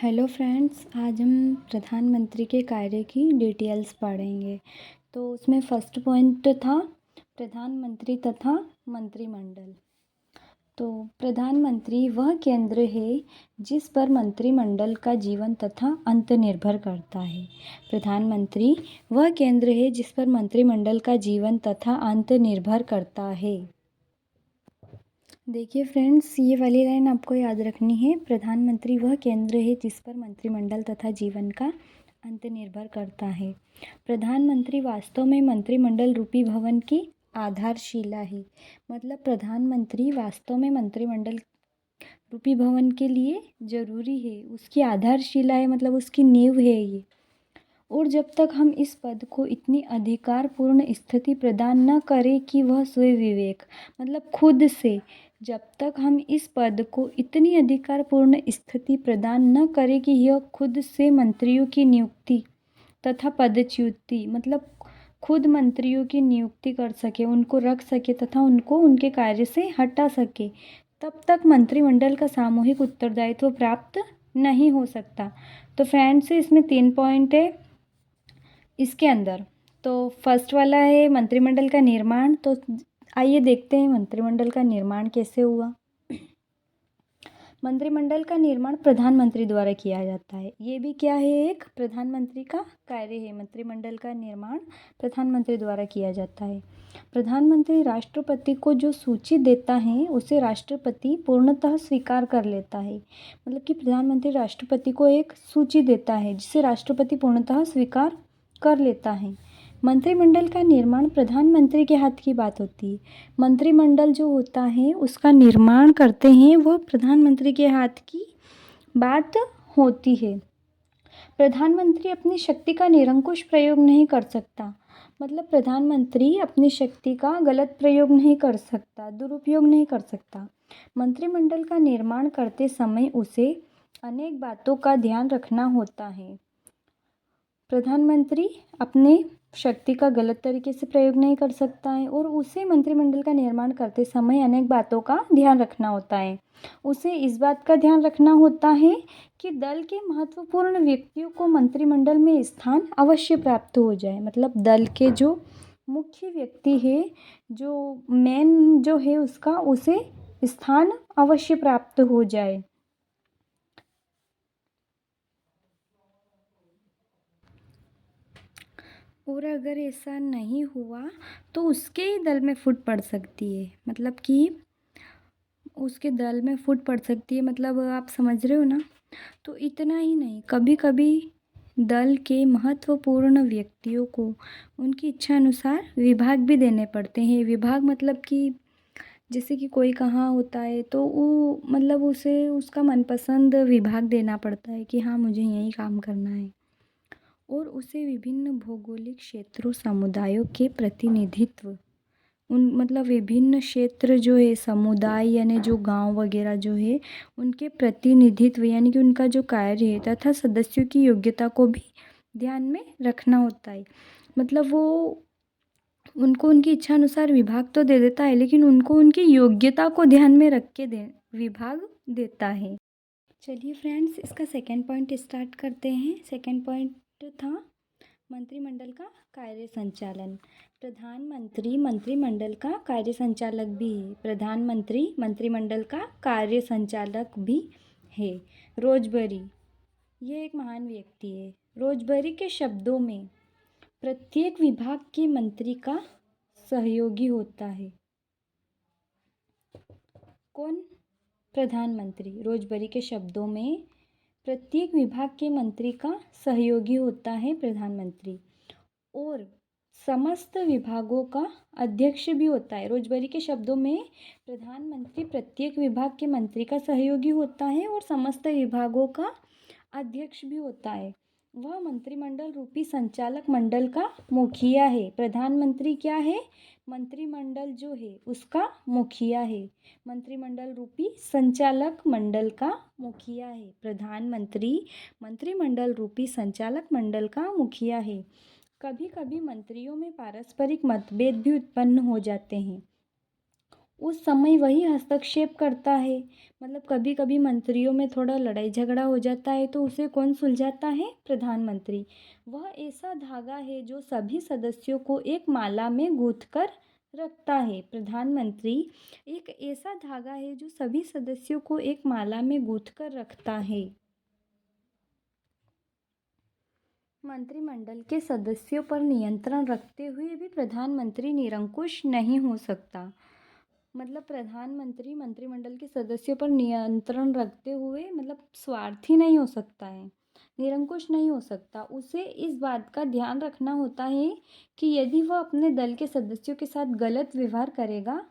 Hello friends, आज हम प्रधानमंत्री के कार्य की डिटेल्स पढ़ेंगे। तो उसमें फर्स्ट पॉइंट था प्रधानमंत्री तथा मंत्रिमंडल। तो प्रधानमंत्री वह केंद्र है जिस पर मंत्रिमंडल का जीवन तथा अंत निर्भर करता है। प्रधानमंत्री वह केंद्र है जिस पर मंत्रिमंडल का जीवन तथा अंत निर्भर करता है। देखिए फ्रेंड्स, ये वाली लाइन आपको याद रखनी है। प्रधानमंत्री वह केंद्र है जिस पर मंत्रिमंडल तथा जीवन का अंत निर्भर करता है। प्रधानमंत्री वास्तव में मंत्रिमंडल रूपी भवन की आधारशिला है। मतलब प्रधानमंत्री वास्तव में मंत्रिमंडल रूपी भवन के लिए जरूरी है, उसकी आधारशिला है, मतलब उसकी नींव है ये। और जब तक हम इस पद को इतनी अधिकारपूर्ण स्थिति प्रदान न करें कि वह स्वयं विवेक, मतलब खुद से, जब तक हम इस पद को इतनी अधिकारपूर्ण स्थिति प्रदान न करें कि यह खुद से मंत्रियों की नियुक्ति तथा पदच्युति, मतलब खुद मंत्रियों की नियुक्ति कर सके, उनको रख सके तथा उनको उनके कार्य से हटा सके, तब तक मंत्रिमंडल का सामूहिक उत्तरदायित्व प्राप्त नहीं हो सकता। तो फ्रेंड्स, इसमें 3 पॉइंट है इसके अंदर। तो फर्स्ट वाला है मंत्रिमंडल का निर्माण। तो आइए देखते हैं मंत्रिमंडल का निर्माण कैसे हुआ। मंत्रिमंडल का निर्माण प्रधानमंत्री द्वारा किया जाता है। ये भी क्या है, एक प्रधानमंत्री का कार्य है। मंत्रिमंडल का निर्माण प्रधानमंत्री द्वारा किया जाता है। प्रधानमंत्री राष्ट्रपति को जो सूची देता है उसे राष्ट्रपति पूर्णतः स्वीकार कर लेता है। मतलब कि प्रधानमंत्री राष्ट्रपति को एक सूची देता है जिसे राष्ट्रपति पूर्णतः स्वीकार कर लेता है। मंत्रिमंडल का निर्माण प्रधानमंत्री के हाथ की बात होती है। मंत्रिमंडल जो होता है उसका निर्माण करते हैं वो प्रधानमंत्री के हाथ की बात होती है। प्रधानमंत्री अपनी शक्ति का निरंकुश प्रयोग नहीं कर सकता। मतलब प्रधानमंत्री अपनी शक्ति का गलत प्रयोग नहीं कर सकता, दुरुपयोग नहीं कर सकता। मंत्रिमंडल का निर्माण करते समय उसे अनेक बातों का ध्यान रखना होता है। प्रधानमंत्री अपने शक्ति का गलत तरीके से प्रयोग नहीं कर सकता है और उसे मंत्रिमंडल का निर्माण करते समय अनेक बातों का ध्यान रखना होता है। उसे इस बात का ध्यान रखना होता है कि दल के महत्वपूर्ण व्यक्तियों को मंत्रिमंडल में स्थान अवश्य प्राप्त हो जाए। मतलब दल के जो मुख्य व्यक्ति है, जो मेन जो है उसका, उसे स्थान अवश्य प्राप्त हो जाए। और अगर ऐसा नहीं हुआ तो उसके ही दल में फूट पड़ सकती है। मतलब कि उसके दल में फूट पड़ सकती है, मतलब आप समझ रहे हो ना। तो इतना ही नहीं, कभी कभी दल के महत्वपूर्ण व्यक्तियों को उनकी इच्छा अनुसार विभाग भी देने पड़ते हैं। विभाग मतलब कि जैसे कि कोई कहाँ होता है तो वो मतलब उसे उसका मनपसंद विभाग देना पड़ता है कि हाँ मुझे यही काम करना है। और उसे विभिन्न भौगोलिक क्षेत्रों समुदायों के प्रतिनिधित्व, उन मतलब विभिन्न क्षेत्र जो है समुदाय यानी जो गांव वगैरह जो है उनके प्रतिनिधित्व यानी कि उनका जो कार्य है तथा सदस्यों की योग्यता को भी ध्यान में रखना होता है। मतलब वो उनको उनकी इच्छा अनुसार विभाग तो दे देता है लेकिन उनको उनकी योग्यता को ध्यान में रख के विभाग देता है। चलिए फ्रेंड्स, इसका सेकंड पॉइंट स्टार्ट करते हैं। सेकंड पॉइंट था मंत्रिमंडल का कार्य संचालन। प्रधानमंत्री मंत्रिमंडल का कार्य संचालक भी है। प्रधानमंत्री मंत्रिमंडल का कार्य संचालक भी है। रोजबरी, ये एक महान व्यक्ति है। रोजबरी के शब्दों में प्रत्येक विभाग के मंत्री का सहयोगी होता है। कौन? प्रधानमंत्री। रोजबरी के शब्दों में प्रत्येक विभाग के मंत्री का सहयोगी होता है प्रधानमंत्री, और समस्त विभागों का अध्यक्ष भी होता है। रोजबरी के शब्दों में प्रधानमंत्री प्रत्येक विभाग के मंत्री का सहयोगी होता है और समस्त विभागों का अध्यक्ष भी होता है। वह मंत्रिमंडल रूपी संचालक मंडल का मुखिया है। प्रधानमंत्री क्या है? मंत्रिमंडल जो है उसका मुखिया है। मंत्रिमंडल रूपी संचालक मंडल का मुखिया है। प्रधानमंत्री मंत्रिमंडल रूपी संचालक मंडल का मुखिया है। कभी कभी मंत्रियों में पारस्परिक मतभेद भी उत्पन्न हो जाते हैं उस समय वही हस्तक्षेप करता है। मतलब कभी कभी मंत्रियों में थोड़ा लड़ाई झगड़ा हो जाता है तो उसे कौन सुलझाता है? प्रधानमंत्री। वह ऐसा धागा है जो सभी सदस्यों को एक माला में गूंथ कर रखता है। प्रधानमंत्री एक ऐसा धागा है जो सभी सदस्यों को एक माला में गूंथ कर रखता है। मंत्रिमंडल के सदस्यों पर नियंत्रण रखते हुए भी प्रधानमंत्री निरंकुश नहीं हो सकता। मतलब प्रधानमंत्री मंत्रिमंडल के सदस्यों पर नियंत्रण रखते हुए मतलब स्वार्थी नहीं हो सकता है, निरंकुश नहीं हो सकता। उसे इस बात का ध्यान रखना होता है कि यदि वह अपने दल के सदस्यों के साथ गलत व्यवहार करेगा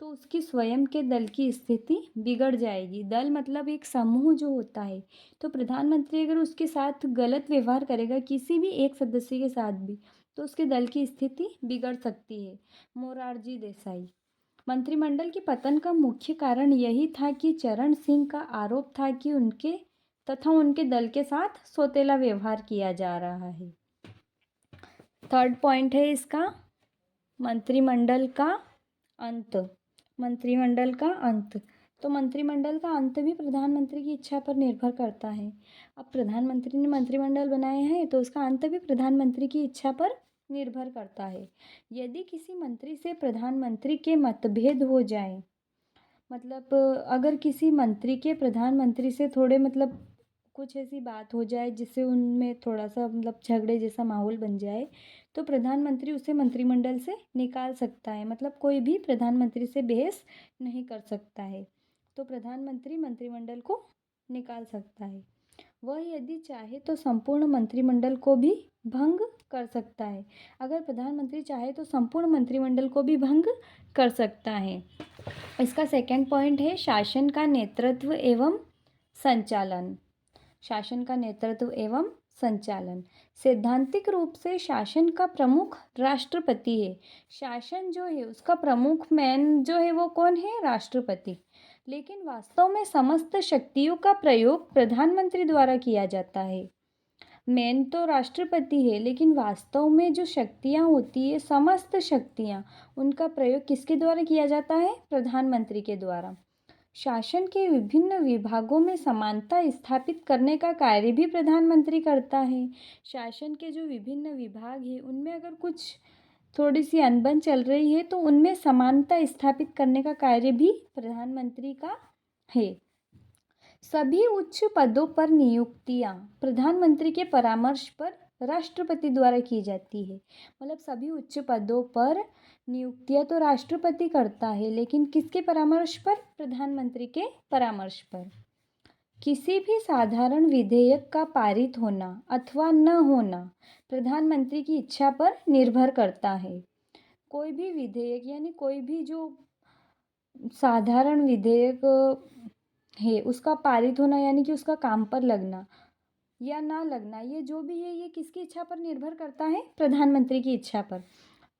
तो उसकी स्वयं के दल की स्थिति बिगड़ जाएगी। दल मतलब एक समूह जो होता है, तो प्रधानमंत्री अगर उसके साथ गलत व्यवहार करेगा किसी भी एक सदस्य के साथ भी, तो उसके दल की स्थिति बिगड़ सकती है। मोरारजी देसाई। मंत्रिमंडल के पतन का मुख्य कारण यही था कि चरण सिंह का आरोप था कि उनके तथा उनके दल के साथ सौतेला व्यवहार किया जा रहा है। थर्ड पॉइंट है इसका, मंत्रिमंडल का अंत। मंत्रिमंडल का अंत, तो मंत्रिमंडल का अंत भी प्रधानमंत्री की इच्छा पर निर्भर करता है। अब प्रधानमंत्री ने मंत्रिमंडल बनाया है तो उसका अंत भी प्रधानमंत्री की इच्छा पर निर्भर करता है। यदि किसी मंत्री से प्रधानमंत्री के मतभेद हो जाए, मतलब अगर किसी मंत्री के प्रधानमंत्री से थोड़े मतलब कुछ ऐसी बात हो जाए जिससे उनमें थोड़ा सा मतलब झगड़े जैसा माहौल बन जाए, तो प्रधानमंत्री उसे मंत्रिमंडल से निकाल सकता है। मतलब कोई भी प्रधानमंत्री से बहस नहीं कर सकता है, तो प्रधानमंत्री मंत्रिमंडल को निकाल सकता है। वह यदि चाहे तो संपूर्ण मंत्रिमंडल को भी भंग कर सकता है। अगर प्रधानमंत्री चाहे तो संपूर्ण मंत्रिमंडल को भी भंग कर सकता है। इसका सेकंड पॉइंट है शासन का नेतृत्व एवं संचालन। शासन का नेतृत्व एवं संचालन। सैद्धांतिक रूप से शासन का प्रमुख राष्ट्रपति है। शासन जो है उसका प्रमुख मैन जो है वो कौन है? राष्ट्रपति। लेकिन वास्तव में समस्त शक्तियों का प्रयोग प्रधानमंत्री द्वारा किया जाता है। मेन तो राष्ट्रपति है लेकिन वास्तव में जो शक्तियाँ होती है, समस्त शक्तियाँ, उनका प्रयोग किसके द्वारा किया जाता है? प्रधानमंत्री के द्वारा। शासन के विभिन्न विभागों में समानता स्थापित करने का कार्य भी प्रधानमंत्री करता है। शासन के जो विभिन्न विभाग हैं उनमें अगर कुछ थोड़ी सी अनबन चल रही है तो उनमें समानता स्थापित करने का कार्य भी प्रधानमंत्री का है। सभी उच्च पदों पर नियुक्तियां प्रधानमंत्री के परामर्श पर राष्ट्रपति द्वारा की जाती है। मतलब सभी उच्च पदों पर नियुक्तियां तो राष्ट्रपति करता है, लेकिन किसके परामर्श पर? प्रधानमंत्री के परामर्श पर। किसी भी साधारण विधेयक का पारित होना अथवा न होना प्रधानमंत्री की इच्छा पर निर्भर करता है। कोई भी विधेयक यानी कोई भी जो साधारण विधेयक है उसका पारित होना यानी कि उसका काम पर लगना या ना लगना, ये जो भी है ये किसकी इच्छा पर निर्भर करता है? प्रधानमंत्री की इच्छा पर।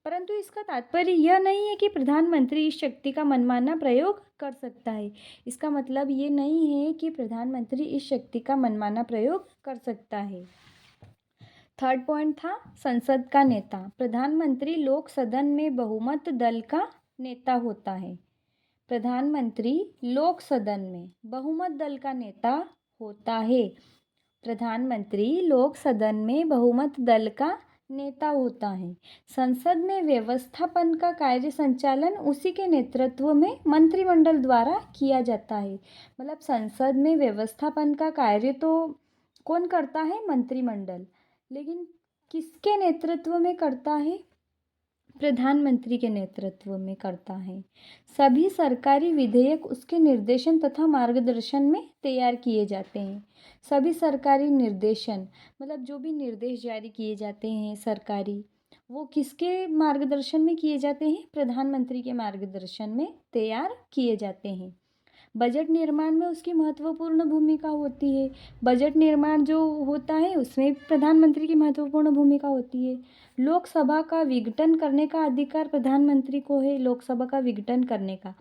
परंतु इसका तात्पर्य यह नहीं है कि प्रधानमंत्री इस शक्ति का मनमाना प्रयोग कर सकता है। इसका मतलब ये नहीं है कि प्रधानमंत्री इस शक्ति का मनमाना प्रयोग कर सकता है। थर्ड पॉइंट था संसद का नेता। प्रधानमंत्री लोक सदन में बहुमत दल का नेता होता है। प्रधानमंत्री लोक सदन में बहुमत दल का नेता होता है। प्रधानमंत्री लोक सदन में बहुमत दल का नेता होता है। संसद में व्यवस्थापन का कार्य संचालन उसी के नेतृत्व में मंत्रिमंडल द्वारा किया जाता है। मतलब संसद में व्यवस्थापन का कार्य तो कौन करता है? मंत्रिमंडल। लेकिन किसके नेतृत्व में करता है? प्रधानमंत्री के नेतृत्व में करता है। सभी सरकारी विधेयक उसके निर्देशन तथा मार्गदर्शन में तैयार किए जाते हैं। सभी सरकारी निर्देशन मतलब जो भी निर्देश जारी किए जाते हैं सरकारी, वो किसके मार्गदर्शन में किए जाते हैं? प्रधानमंत्री के मार्गदर्शन में तैयार किए जाते हैं। बजट निर्माण में उसकी महत्वपूर्ण भूमिका होती है। बजट निर्माण जो होता है उसमें प्रधानमंत्री की महत्वपूर्ण भूमिका होती है। लोकसभा का विघटन करने का अधिकार प्रधानमंत्री को है। लोकसभा का विघटन करने का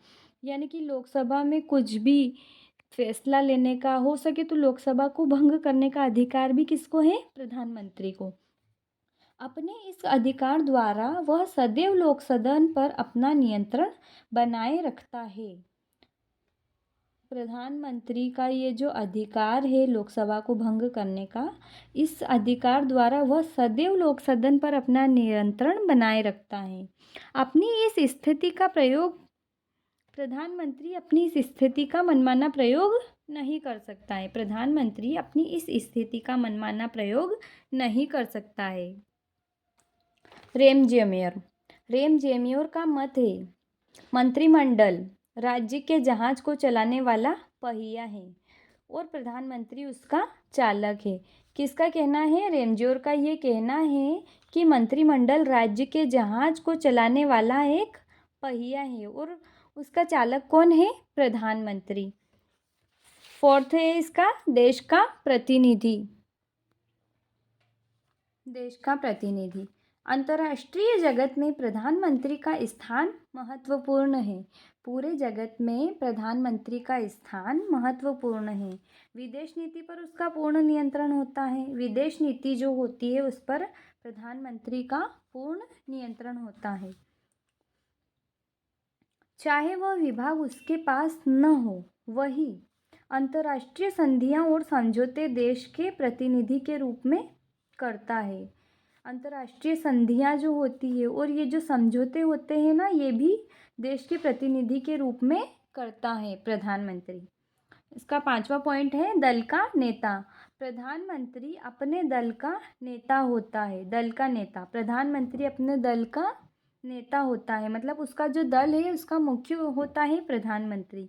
यानी कि लोकसभा में कुछ भी फैसला लेने का, हो सके तो लोकसभा को भंग करने का अधिकार भी किसको है? प्रधानमंत्री को। अपने इस अधिकार द्वारा वह सदैव लोक सदन पर अपना नियंत्रण बनाए रखता है। प्रधानमंत्री का ये जो अधिकार है लोकसभा को भंग करने का, इस अधिकार द्वारा वह सदैव लोक सदन पर अपना नियंत्रण बनाए रखता है। अपनी इस स्थिति का प्रयोग प्रधानमंत्री अपनी इस स्थिति का मनमाना प्रयोग नहीं कर सकता है। प्रधानमंत्री अपनी इस स्थिति का मनमाना प्रयोग नहीं कर सकता है। रेम जेम्योर का मत है, मंत्रिमंडल राज्य के जहाज को चलाने वाला पहिया है और प्रधानमंत्री उसका चालक है। किसका कहना है? रेमजेम्योर का ये कहना है कि मंत्रिमंडल राज्य के जहाज को चलाने वाला एक पहिया है और उसका चालक कौन है? प्रधानमंत्री। फोर्थ है इसका देश का प्रतिनिधि। अंतर्राष्ट्रीय जगत में प्रधानमंत्री का स्थान महत्वपूर्ण है। पूरे जगत में प्रधानमंत्री का स्थान महत्वपूर्ण है। विदेश नीति पर उसका पूर्ण नियंत्रण होता है। विदेश नीति जो होती है उस पर प्रधानमंत्री का पूर्ण नियंत्रण होता है। चाहे वह विभाग उसके पास न हो, वही अंतर्राष्ट्रीय संधियां और समझौते देश के प्रतिनिधि के रूप में करता है। अंतर्राष्ट्रीय संधियां जो होती है और ये जो समझौते होते हैं ना, ये भी देश के प्रतिनिधि के रूप में करता है प्रधानमंत्री। इसका 5वां पॉइंट है दल का नेता। प्रधानमंत्री अपने दल का नेता होता है। दल का नेता, प्रधानमंत्री अपने दल का नेता होता है, मतलब उसका जो दल है उसका मुख्य होता है प्रधानमंत्री।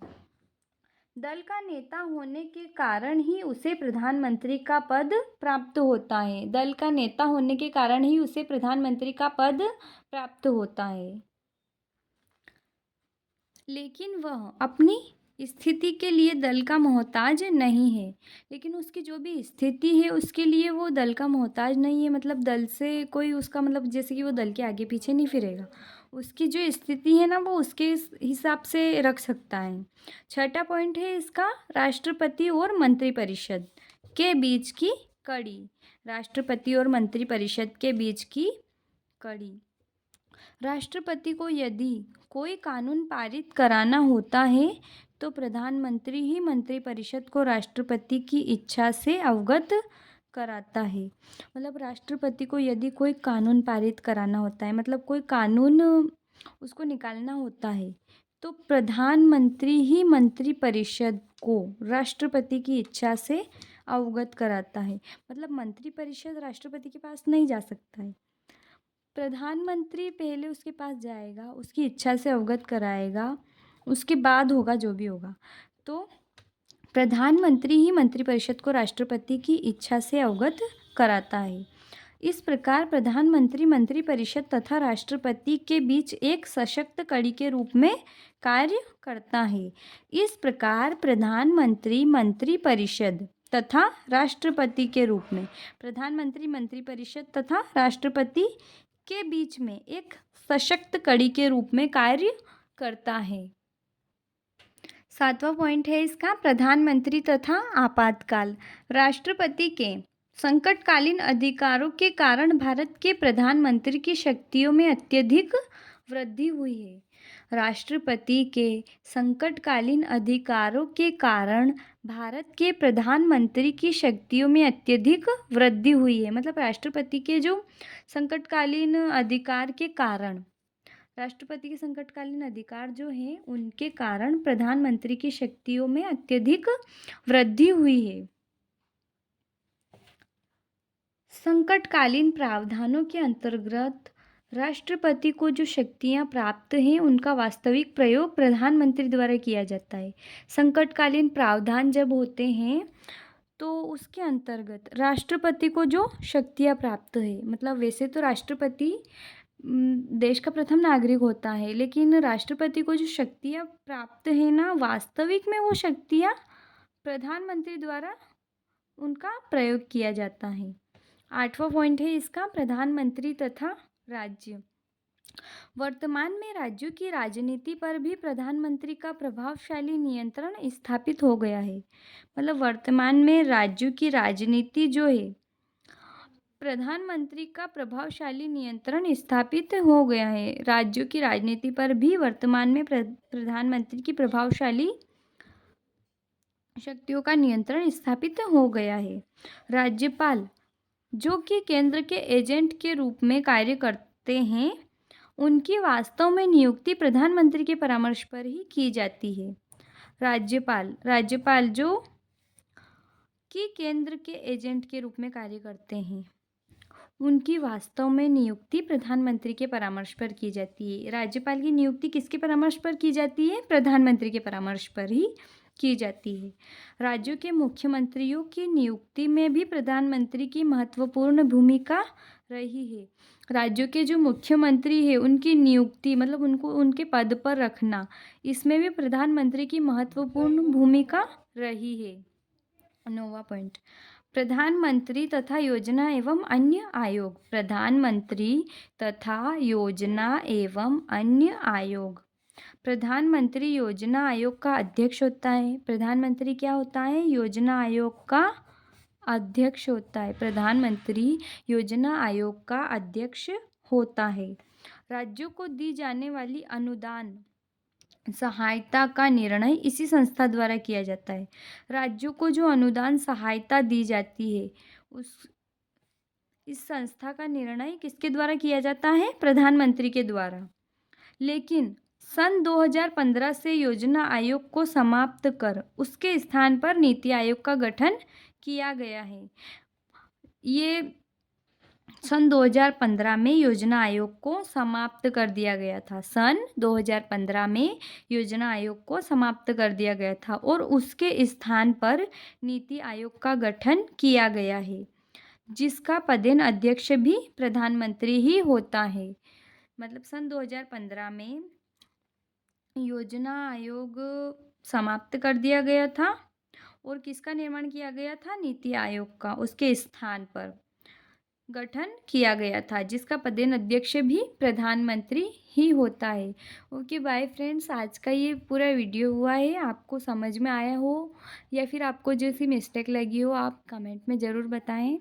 दल का नेता होने के कारण ही उसे प्रधानमंत्री का पद प्राप्त होता है। दल का नेता होने के कारण ही उसे प्रधानमंत्री का पद प्राप्त होता है। लेकिन वह अपनी स्थिति के लिए दल का मोहताज नहीं है। लेकिन उसकी जो भी स्थिति है उसके लिए वो दल का मोहताज नहीं है, मतलब दल से कोई उसका मतलब जैसे कि वो दल के आगे पीछे नहीं फिरेगा। उसकी जो स्थिति है ना वो उसके हिसाब से रख सकता है। 6ठा पॉइंट है इसका राष्ट्रपति और मंत्रिपरिषद के बीच की कड़ी। राष्ट्रपति और मंत्रिपरिषद के बीच की कड़ी। राष्ट्रपति को यदि कोई कानून पारित कराना होता है तो प्रधानमंत्री ही मंत्रिपरिषद को राष्ट्रपति की इच्छा से अवगत कराता है। मतलब राष्ट्रपति को यदि कोई कानून पारित कराना होता है, मतलब कोई कानून उसको निकालना होता है, तो प्रधानमंत्री ही मंत्रिपरिषद को राष्ट्रपति की इच्छा से अवगत कराता है। मतलब मंत्रिपरिषद राष्ट्रपति के पास नहीं जा सकता है। प्रधानमंत्री पहले उसके पास जाएगा, उसकी इच्छा से अवगत कराएगा, उसके बाद होगा जो भी होगा। तो प्रधानमंत्री ही मंत्रिपरिषद को राष्ट्रपति की इच्छा से अवगत कराता है। इस प्रकार प्रधानमंत्री मंत्रिपरिषद तथा राष्ट्रपति के बीच एक सशक्त कड़ी के रूप में कार्य करता है। इस प्रकार प्रधानमंत्री मंत्रिपरिषद तथा राष्ट्रपति के रूप में प्रधानमंत्री मंत्रिपरिषद तथा राष्ट्रपति के बीच में एक सशक्त कड़ी के रूप में कार्य करता है। 7वां पॉइंट है इसका प्रधानमंत्री तथा आपातकाल। राष्ट्रपति के संकटकालीन अधिकारों के कारण भारत के प्रधानमंत्री की शक्तियों में अत्यधिक वृद्धि हुई है। राष्ट्रपति के संकटकालीन अधिकारों के कारण भारत के प्रधानमंत्री की शक्तियों में अत्यधिक वृद्धि हुई है। मतलब राष्ट्रपति के जो संकटकालीन अधिकार के कारण, राष्ट्रपति के संकटकालीन अधिकार जो हैं उनके कारण प्रधानमंत्री की शक्तियों में अत्यधिक वृद्धि हुई है। संकटकालीन प्रावधानों के अंतर्गत राष्ट्रपति को जो शक्तियां प्राप्त हैं उनका वास्तविक प्रयोग प्रधानमंत्री द्वारा किया जाता है। संकटकालीन प्रावधान जब होते हैं तो उसके अंतर्गत राष्ट्रपति को जो शक्तियां प्राप्त है, मतलब वैसे तो राष्ट्रपति देश का प्रथम नागरिक होता है, लेकिन राष्ट्रपति को जो शक्तियां प्राप्त है ना, वास्तविक में वो शक्तियां प्रधानमंत्री द्वारा उनका प्रयोग किया जाता है। 8वां पॉइंट है इसका प्रधानमंत्री तथा राज्य। वर्तमान में राज्यों की राजनीति पर भी प्रधानमंत्री का प्रभावशाली नियंत्रण स्थापित हो गया है। मतलब वर्तमान में राज्यों की राजनीति जो है प्रधानमंत्री का प्रभावशाली नियंत्रण स्थापित हो गया है। राज्यों की राजनीति पर भी वर्तमान में प्रधानमंत्री की प्रभावशाली शक्तियों का नियंत्रण स्थापित हो गया है। राज्यपाल, जो कि केंद्र के एजेंट के रूप में कार्य करते हैं, उनकी वास्तव में नियुक्ति प्रधानमंत्री के परामर्श पर ही की जाती है। राज्यपाल जो कि केंद्र के एजेंट के रूप में कार्य करते हैं, उनकी वास्तव में नियुक्ति प्रधानमंत्री के परामर्श पर की जाती है। राज्यपाल की नियुक्ति किसके परामर्श पर की जाती है? प्रधानमंत्री के परामर्श पर ही की जाती है। राज्यों के मुख्यमंत्रियों की नियुक्ति में भी प्रधानमंत्री की महत्वपूर्ण भूमिका रही है। राज्यों के जो मुख्यमंत्री है, उनकी नियुक्ति मतलब उनको उनके पद पर रखना, इसमें भी प्रधानमंत्री की महत्वपूर्ण भूमिका रही है। 9वां पॉइंट, प्रधानमंत्री तथा योजना एवं अन्य आयोग। प्रधानमंत्री तथा योजना एवं अन्य आयोग। प्रधानमंत्री योजना आयोग का अध्यक्ष होता है। प्रधानमंत्री क्या होता है? योजना आयोग का अध्यक्ष होता है। प्रधानमंत्री योजना आयोग का अध्यक्ष होता है। राज्यों को दी जाने वाली अनुदान सहायता का निर्णय इसी संस्था द्वारा किया जाता है। राज्यों को जो अनुदान सहायता दी जाती है, इस संस्था का निर्णय किसके द्वारा किया जाता है? प्रधानमंत्री के द्वारा। लेकिन सन 2015 से योजना आयोग को समाप्त कर उसके स्थान पर नीति आयोग का गठन किया गया है। ये सन 2015 में योजना आयोग को समाप्त कर दिया गया था। सन 2015 में योजना आयोग को समाप्त कर दिया गया था और उसके स्थान पर नीति आयोग का गठन किया गया है, जिसका पदेन अध्यक्ष भी प्रधानमंत्री ही होता है। मतलब सन 2015 में योजना आयोग समाप्त कर दिया गया था और किसका निर्माण किया गया था? नीति आयोग का उसके स्थान पर गठन किया गया था, जिसका पदेन अध्यक्ष भी प्रधानमंत्री ही होता है। ओके बाय फ्रेंड्स, आज का ये पूरा वीडियो हुआ है। आपको समझ में आया हो या फिर आपको जैसी मिस्टेक लगी हो, आप कमेंट में ज़रूर बताएं।